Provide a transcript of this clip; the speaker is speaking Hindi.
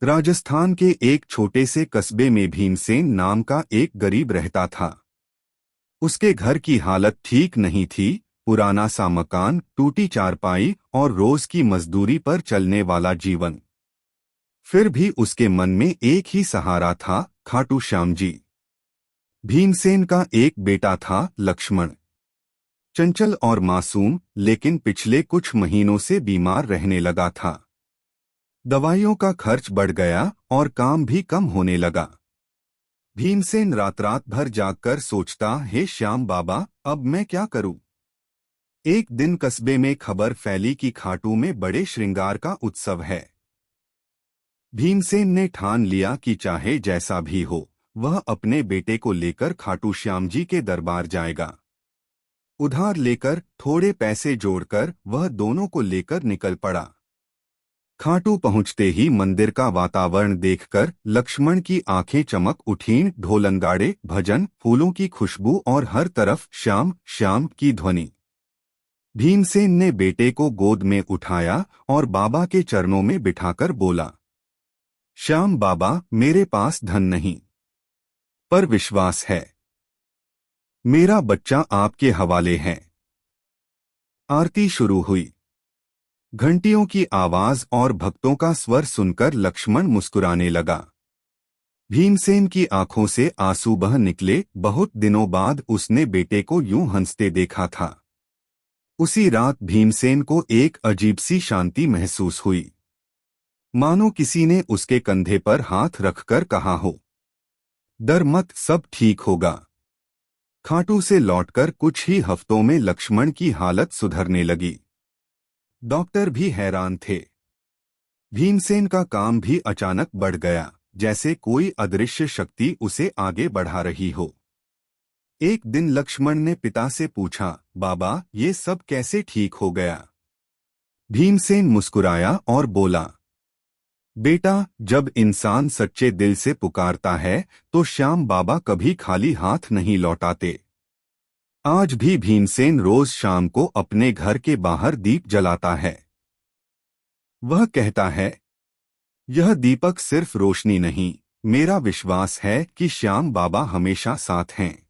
राजस्थान के एक छोटे से कस्बे में भीमसेन नाम का एक गरीब रहता था। उसके घर की हालत ठीक नहीं थी। पुराना सा मकान, टूटी चारपाई और रोज की मजदूरी पर चलने वाला जीवन। फिर भी उसके मन में एक ही सहारा था, खाटू श्याम जी। भीमसेन का एक बेटा था, लक्ष्मण। चंचल और मासूम, लेकिन पिछले कुछ महीनों से बीमार रहने लगा था। दवाइयों का खर्च बढ़ गया और काम भी कम होने लगा। भीमसेन रात रात भर जागकर सोचता, हे श्याम बाबा, अब मैं क्या करूं? एक दिन कस्बे में खबर फैली कि खाटू में बड़े श्रृंगार का उत्सव है। भीमसेन ने ठान लिया कि चाहे जैसा भी हो, वह अपने बेटे को लेकर खाटू श्याम जी के दरबार जाएगा। उधार लेकर, थोड़े पैसे जोड़कर वह दोनों को लेकर निकल पड़ा। खाटू पहुंचते ही मंदिर का वातावरण देखकर लक्ष्मण की आंखें चमक उठीं। ढोलनगाड़े, भजन, फूलों की खुशबू और हर तरफ श्याम श्याम की ध्वनि। भीमसेन ने बेटे को गोद में उठाया और बाबा के चरणों में बिठाकर बोला, श्याम बाबा, मेरे पास धन नहीं, पर विश्वास है। मेरा बच्चा आपके हवाले है। आरती शुरू हुई। घंटियों की आवाज और भक्तों का स्वर सुनकर लक्ष्मण मुस्कुराने लगा। भीमसेन की आंखों से आंसू बह निकले। बहुत दिनों बाद उसने बेटे को यूं हंसते देखा था। उसी रात भीमसेन को एक अजीब सी शांति महसूस हुई, मानो किसी ने उसके कंधे पर हाथ रखकर कहा हो, डर मत, सब ठीक होगा। खाटू से लौटकर कुछ ही हफ्तों में लक्ष्मण की हालत सुधरने लगी। डॉक्टर भी हैरान थे। भीमसेन का काम भी अचानक बढ़ गया, जैसे कोई अदृश्य शक्ति उसे आगे बढ़ा रही हो। एक दिन लक्ष्मण ने पिता से पूछा, बाबा, ये सब कैसे ठीक हो गया? भीमसेन मुस्कुराया और बोला, बेटा, जब इंसान सच्चे दिल से पुकारता है तो श्याम बाबा कभी खाली हाथ नहीं लौटाते। आज भी भीमसेन रोज शाम को अपने घर के बाहर दीप जलाता है। वह कहता है, यह दीपक सिर्फ रोशनी नहीं, मेरा विश्वास है कि श्याम बाबा हमेशा साथ हैं।